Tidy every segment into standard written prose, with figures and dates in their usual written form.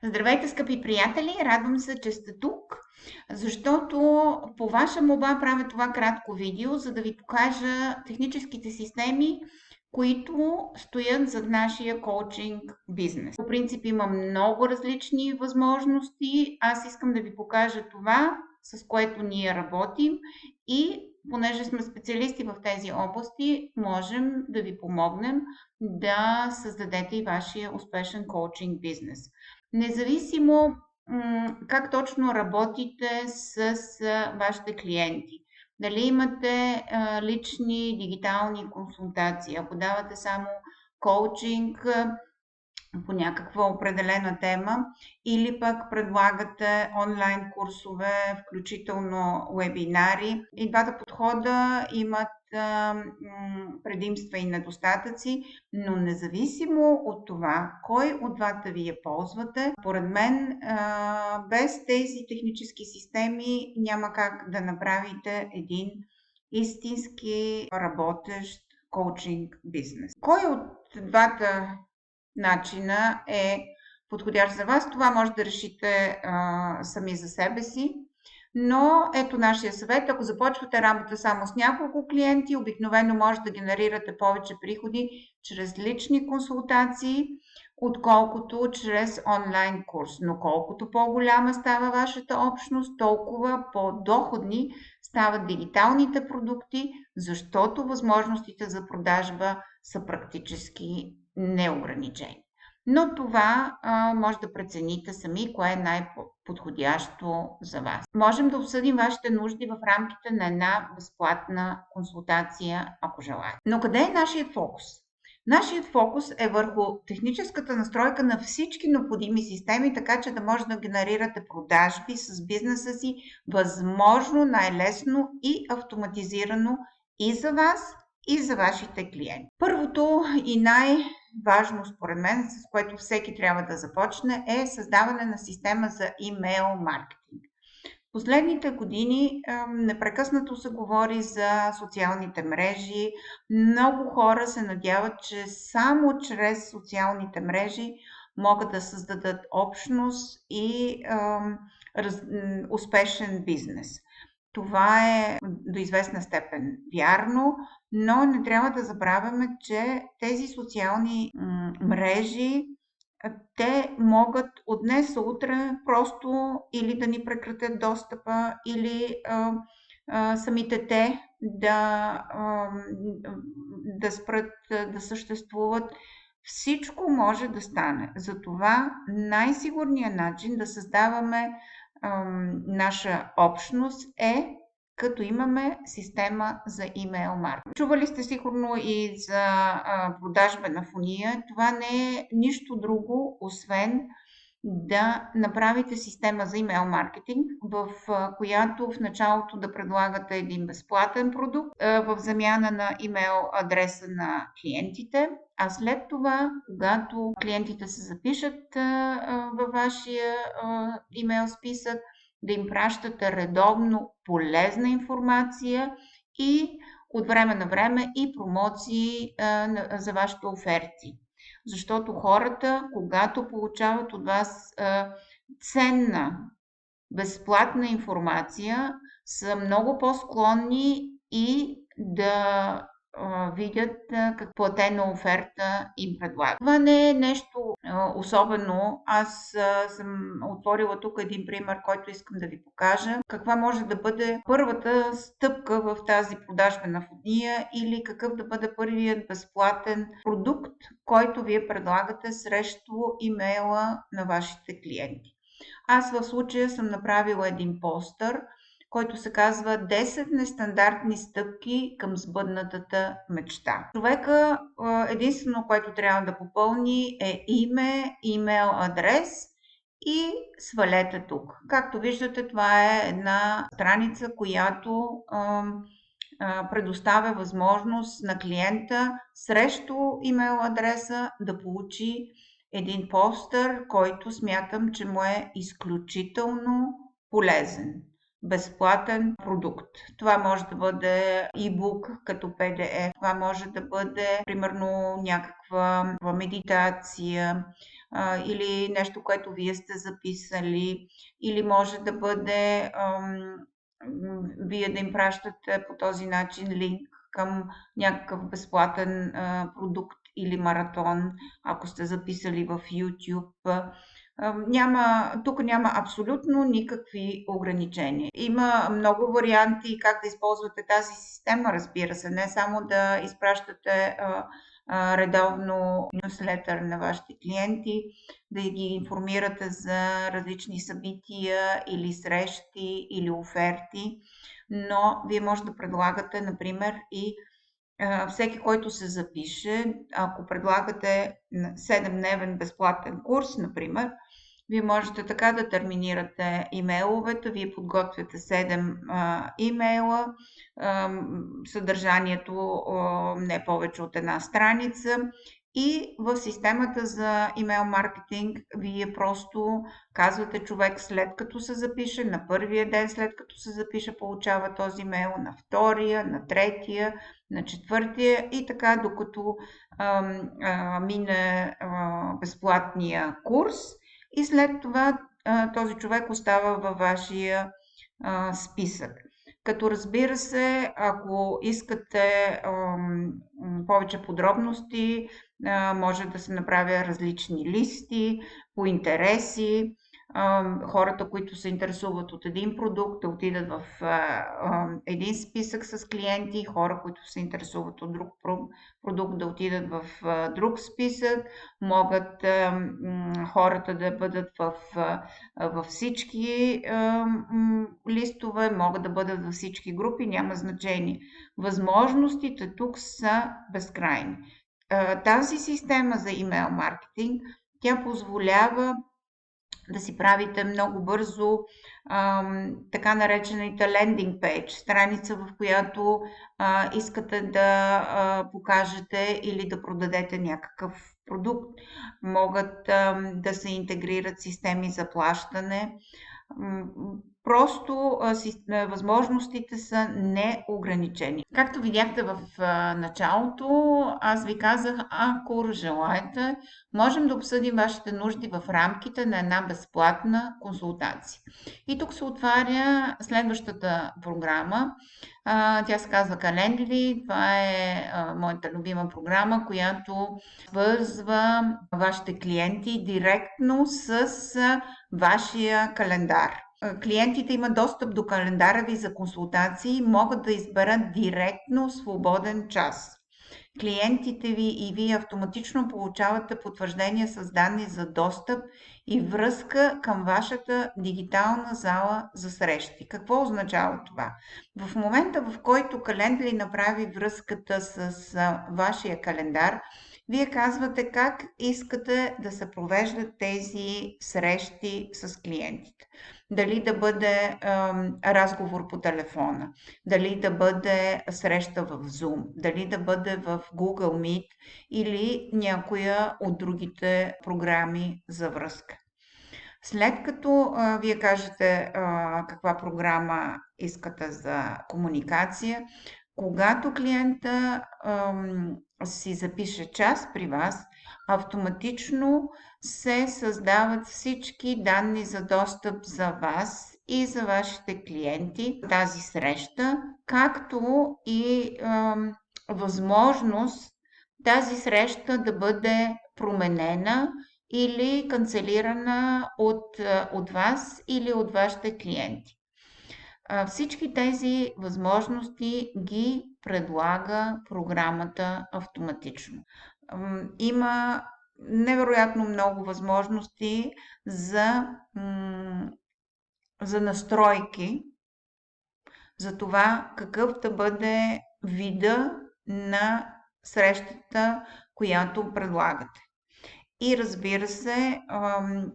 Здравейте, скъпи приятели! Радвам се, че сте тук, защото по ваша молба правя това кратко видео, за да ви покажа техническите системи, които стоят зад нашия коучинг бизнес. По принцип има много различни възможности. Аз искам да ви покажа това, с което ние работим и понеже сме специалисти в тези области, можем да ви помогнем да създадете и вашия успешен коучинг бизнес. Независимо как точно работите с вашите клиенти. Дали имате лични дигитални консултации, ако давате само коучинг по някаква определена тема или пък предлагате онлайн курсове, включително вебинари. И двата подхода имат предимства и недостатъци, но независимо от това, кой от двата вие ползвате, поред мен без тези технически системи няма как да направите един истински работещ коучинг бизнес. Кой от двата начина е подходящ за вас? Това може да решите сами за себе си. Но ето нашия съвет. Ако започвате работа само с няколко клиенти, обикновено може да генерирате повече приходи чрез лични консултации, отколкото чрез онлайн курс. Но колкото по-голяма става вашата общност, толкова по-доходни стават дигиталните продукти, защото възможностите за продажба са практически неограничени. Но това може да прецените сами, кое е най-подходящо за вас. Можем да обсъдим вашите нужди в рамките на една безплатна консултация, ако желаете. Но къде е нашият фокус? Нашият фокус е върху техническата настройка на всички необходими системи, така че да може да генерирате продажби с бизнеса си възможно най-лесно и автоматизирано и за вас, и за вашите клиенти. Първото и най-важно според мен, с което всеки трябва да започне, е създаване на система за имейл маркетинг. Последните години непрекъснато се говори за социалните мрежи. Много хора се надяват, че само чрез социалните мрежи могат да създадат общност и успешен бизнес. Това е до известна степен вярно, но не трябва да забравяме, че тези социални мрежи, те могат от днес за утре просто или да ни прекратят достъпа, или самите те да спрат да съществуват. Всичко може да стане. Затова най-сигурният начин да създаваме наша общност е като имаме система за имейл маркетинг. Чували сте сигурно и за продажбена фуния. Това не е нищо друго, освен да направите система за имейл маркетинг, в която в началото да предлагате един безплатен продукт в замяна на имейл адреса на клиентите, а след това, когато клиентите се запишат във вашия имейл списък, да им пращате редовно полезна информация и от време на време и промоции за вашите оферти. Защото хората, когато получават от вас ценна, безплатна информация, са много по-склонни и да видят как платена оферта им предлага. Това не е нещо особено. Аз съм отворила тук един пример, който искам да ви покажа. Каква може да бъде първата стъпка в тази продажбена фуния или какъв да бъде първият безплатен продукт, който вие предлагате срещу имейла на вашите клиенти. Аз в случая съм направила един постър, който се казва 10 нестандартни стъпки към сбъднатата мечта. Човека единствено, което трябва да попълни е име, имейл адрес и свалете тук. Както виждате, това е една страница, която предоставя възможност на клиента срещу имейл адреса да получи един постър, който смятам, че му е изключително полезен. Безплатен продукт. Това може да бъде e-book като PDF, това може да бъде примерно някаква медитация, или нещо, което вие сте записали, или може да бъде вие да им пращате по този начин линк към някакъв безплатен продукт или маратон, ако сте записали в YouTube. Тук няма абсолютно никакви ограничения. Има много варианти как да използвате тази система, разбира се, не само да изпращате редовно нюслетър на вашите клиенти, да ги информирате за различни събития или срещи или оферти, но вие може да предлагате, например, и всеки, който се запише, ако предлагате 7-дневен безплатен курс, например, вие можете така да терминирате имейловете, вие подготвяте 7 имейла, съдържанието не повече от една страница и в системата за имейл маркетинг вие просто казвате човек след като се запише, на първия ден след като се запише получава този имейл, на втория, на третия, на четвъртия и така докато мине безплатния курс. И след това този човек остава във вашия списък. Като разбира се, ако искате повече подробности, може да се направя различни листи по интереси. Хората, които се интересуват от един продукт, да отидат в един списък с клиенти, хора, които се интересуват от друг продукт, да отидат в друг списък, могат хората да бъдат във всички листове, могат да бъдат във всички групи, няма значение. Възможностите тук са безкрайни. Тази система за имейл маркетинг, тя позволява да си правите много бързо така наречените лендинг пейдж, страница, в която искате да покажете или да продадете някакъв продукт. Могат да се интегрират системи за плащане. Просто възможностите са неограничени. Както видяхте в началото, аз ви казах, ако желаете, можем да обсъдим вашите нужди в рамките на една безплатна консултация. И тук се отваря следващата програма. Тя се казва Calendly. Това е моята любима програма, която свързва вашите клиенти директно с вашия календар. Клиентите имат достъп до календара ви за консултации и могат да изберат директно свободен час. Клиентите ви и вие автоматично получавате потвърждение с данни за достъп и връзка към вашата дигитална зала за срещи. Какво означава това? В момента, в който Calendly направи връзката с вашия календар, вие казвате как искате да се провеждат тези срещи с клиентите. Дали да бъде разговор по телефона, дали да бъде среща в Zoom, дали да бъде в Google Meet или някоя от другите програми за връзка. След като вие кажете каква програма искате за комуникация, когато клиента си запише час при вас, автоматично се създават всички данни за достъп за вас и за вашите клиенти в тази среща, както и възможност тази среща да бъде променена или канцелирана от вас или от вашите клиенти. Всички тези възможности ги предлага програмата автоматично. Има невероятно много възможности за настройки, за това какъв да бъде вида на срещата, която предлагате. И разбира се,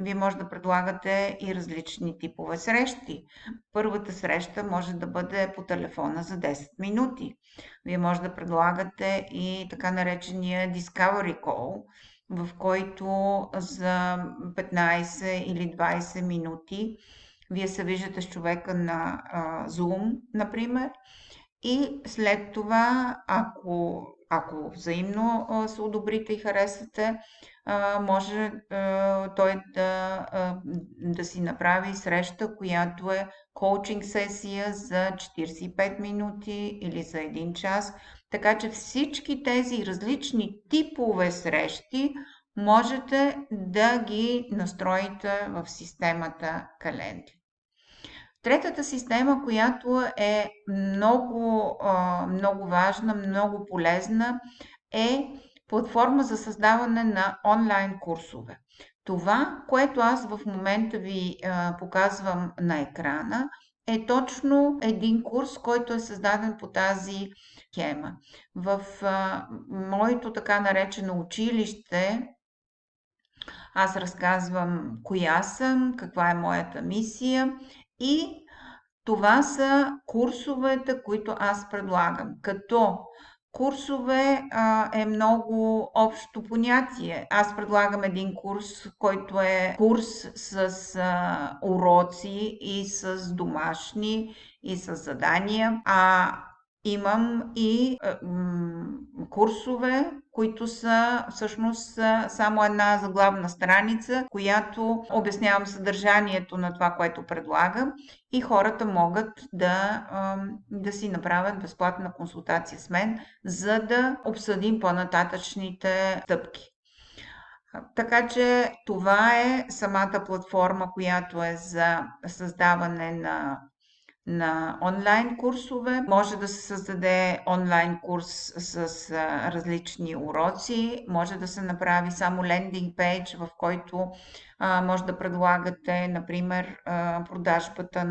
вие може да предлагате и различни типове срещи. Първата среща може да бъде по телефона за 10 минути. Вие може да предлагате и така наречения Discovery Call, в който за 15 или 20 минути вие се виждате с човека на Zoom, например, и след това, ако ако взаимно се одобрите и харесате, може той да си направи среща, която е коучинг сесия за 45 минути или за 1 час. Така че всички тези различни типове срещи можете да ги настроите в системата Calendly. Третата система, която е много важна, много полезна, е платформа за създаване на онлайн курсове. Това, което аз в момента ви показвам на екрана, е точно един курс, който е създаден по тази схема. В моето така наречено училище аз разказвам коя съм, каква е моята мисия и това са курсовете, които аз предлагам. Като курсове е много общо понятие. Аз предлагам един курс, който е курс с уроци и с домашни и с задания. Имам и курсове, които са всъщност само една заглавна страница, която обяснявам съдържанието на това, което предлагам и хората могат да си направят безплатна консултация с мен, за да обсъдим по-нататъчните стъпки. Така че това е самата платформа, която е за създаване на онлайн курсове. Може да се създаде онлайн курс с различни уроци, може да се направи само лендинг пейдж, в който може да предлагате, например, продажбата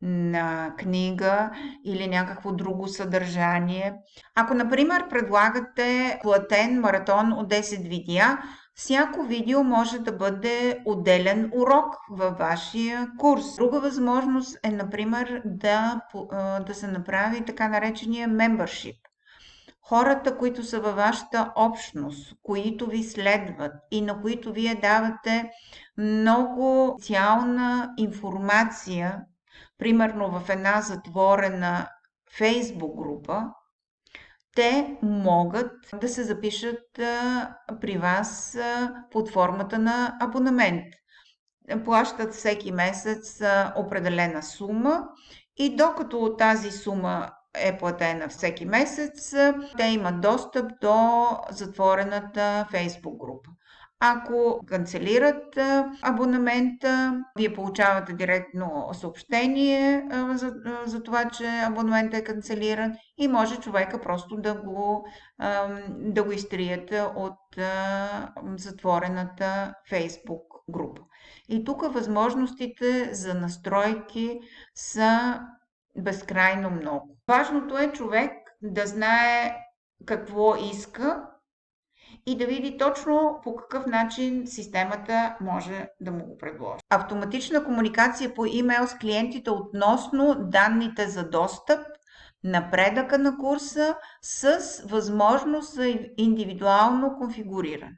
на книга или някакво друго съдържание. Ако, например, предлагате платен маратон от 10 видеа, всяко видео може да бъде отделен урок във вашия курс. Друга възможност е, например, да се направи така наречения membership. Хората, които са във вашата общност, които ви следват и на които вие давате много специална информация, примерно в една затворена Facebook група, те могат да се запишат при вас под формата на абонамент. Плащат всеки месец определена сума и докато тази сума е платена всеки месец, те имат достъп до затворената Facebook група. Ако канцелират абонамента, вие получавате директно съобщение за това, че абонаментът е канцелиран и може човека просто да го изтриете от затворената Facebook група. И тук възможностите за настройки са безкрайно много. Важното е човек да знае какво иска и да види точно по какъв начин системата може да му го предложи. Автоматична комуникация по имейл с клиентите относно данните за достъп, напредъка на курса с възможност за индивидуално конфигуриране.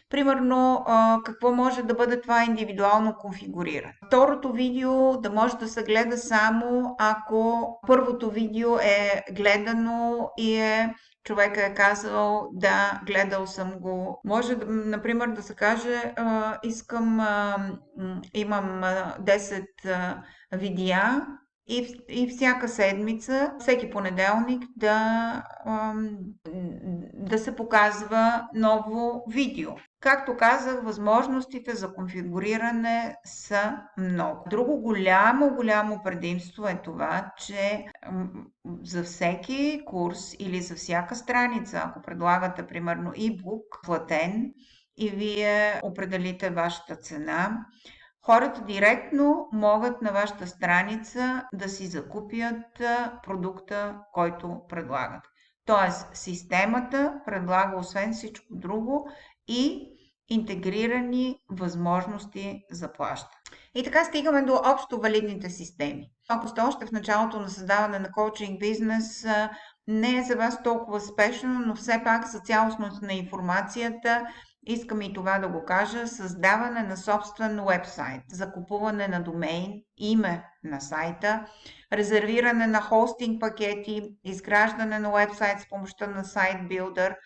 Примерно, какво може да бъде това индивидуално конфигуриране? Второто видео да може да се гледа само ако първото видео е гледано и човека е казал да, гледал съм го. Може, например, да се каже, имам 10 видеа и всяка седмица, всеки понеделник да се показва ново видео. Както казах, възможностите за конфигуриране са много. Друго голямо предимство е това, че за всеки курс или за всяка страница, ако предлагате примерно e-book платен и вие определите вашата цена, хората директно могат на вашата страница да си закупят продукта, който предлагат. Тоест, системата предлага освен всичко друго и интегрирани възможности за плащане. И така стигаме до общо валидните системи. Ако сте още в началото на създаване на коучинг бизнес, не е за вас толкова спешно, но все пак за цялостност на информацията искам и това да го кажа, създаване на собствен уебсайт, закупуване на домейн, име на сайта, резервиране на хостинг пакети, изграждане на уебсайт с помощта на сайт билдър,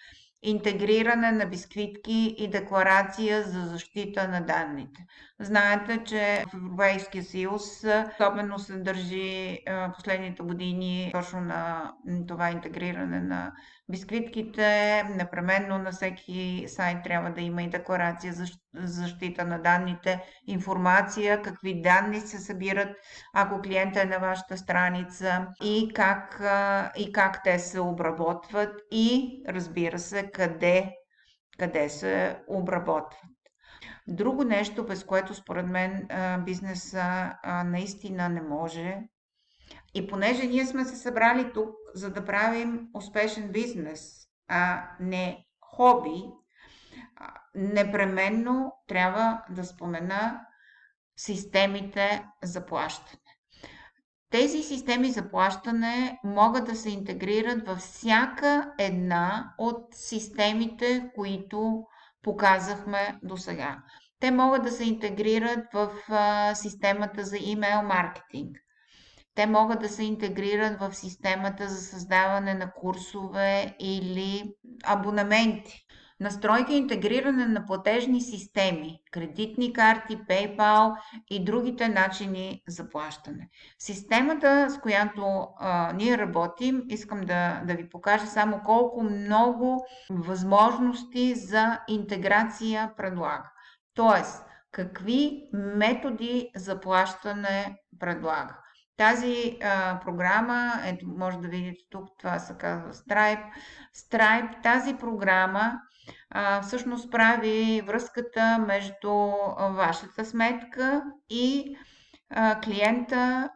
интегриране на бисквитки и декларация за защита на данните. Знаете, че в Европейския съюз особено се държи последните години точно на това интегриране на бисквитките. Непременно на всеки сайт трябва да има и декларация за защита на данните, информация, какви данни се събират, ако клиента е на вашата страница и как те се обработват и, разбира се, къде се обработват. Друго нещо, без което според мен бизнеса наистина не може. И понеже ние сме се събрали тук, за да правим успешен бизнес, а не хоби, непременно трябва да спомена системите за плащане. Тези системи за плащане могат да се интегрират във всяка една от системите, които показахме досега. Те могат да се интегрират в системата за имейл маркетинг. Те могат да се интегрират в системата за създаване на курсове или абонаменти. Настройка и интегриране на платежни системи, кредитни карти, PayPal и другите начини за плащане. Системата, с която ние работим, искам да ви покажа само колко много възможности за интеграция предлага. Тоест, какви методи за плащане предлага. Тази програма, ето може да видите тук, това се казва Stripe. Тази програма всъщност прави връзката между вашата сметка и клиента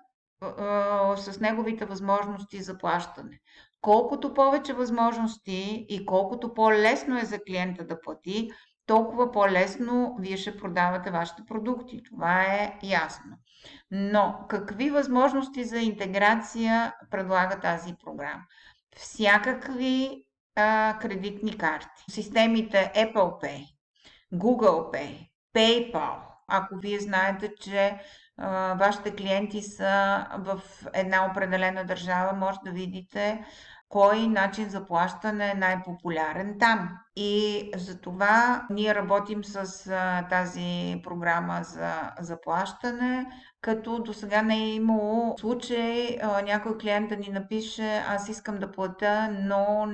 с неговите възможности за плащане. Колкото повече възможности и колкото по-лесно е за клиента да плати, толкова по-лесно вие ще продавате вашите продукти. Това е ясно. Но какви възможности за интеграция предлага тази програма? Всякакви кредитни карти. Системите Apple Pay, Google Pay, PayPal. Ако вие знаете, че вашите клиенти са в една определена държава, може да видите кой начин за плащане е най-популярен там. И за това ние работим с тази програма за плащане, като до сега не е имало случай някой клиент да ни напише: аз искам да платя, но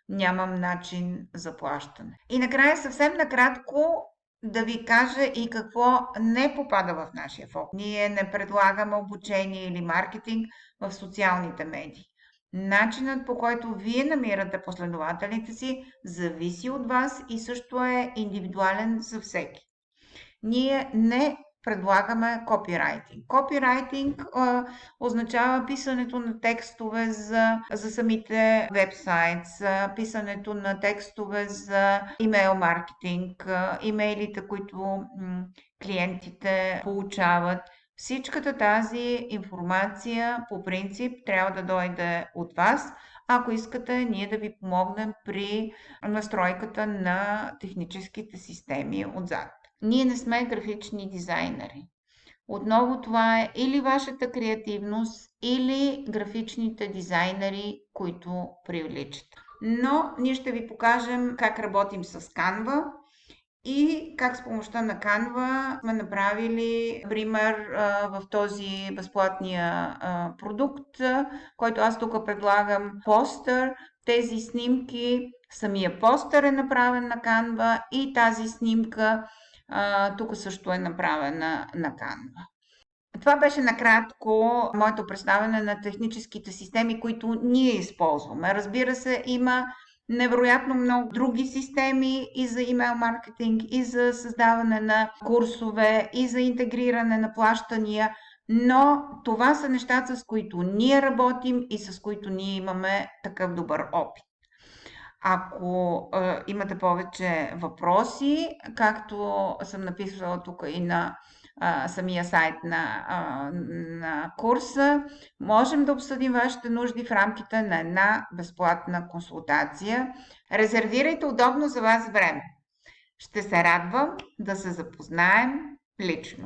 нямам начин за плащане. И накрая, съвсем накратко, да ви кажа и какво не попада в нашия фокус. Ние не предлагаме обучение или маркетинг в социалните медии. Начинът, по който вие намирате последователите си, зависи от вас и също е индивидуален за всеки. Ние не предлагаме копирайтинг. Копирайтинг означава писането на текстове за самите вебсайт, писането на текстове за имейл маркетинг, имейлите, които клиентите получават. Всичката тази информация по принцип трябва да дойде от вас, ако искате ние да ви помогнем при настройката на техническите системи отзад. Ние не сме графични дизайнери. Отново това е или вашата креативност, или графичните дизайнери, които привличат. Но ние ще ви покажем как работим с Canva и как с помощта на Canva сме направили пример в този безплатния продукт, който аз тук предлагам постър. Тези снимки, самия постър е направен на Canva и тази снимка тук също е направена на Canva. Това беше накратко моето представяне на техническите системи, които ние използваме. Разбира се, има невероятно много други системи и за имейл маркетинг, и за създаване на курсове, и за интегриране на плащания, но това са нещата, с които ние работим и с които ние имаме такъв добър опит. Ако имате повече въпроси, както съм написала тук и на самия сайт на курса. Можем да обсъдим вашите нужди в рамките на една безплатна консултация. Резервирайте удобно за вас време. Ще се радвам да се запознаем лично.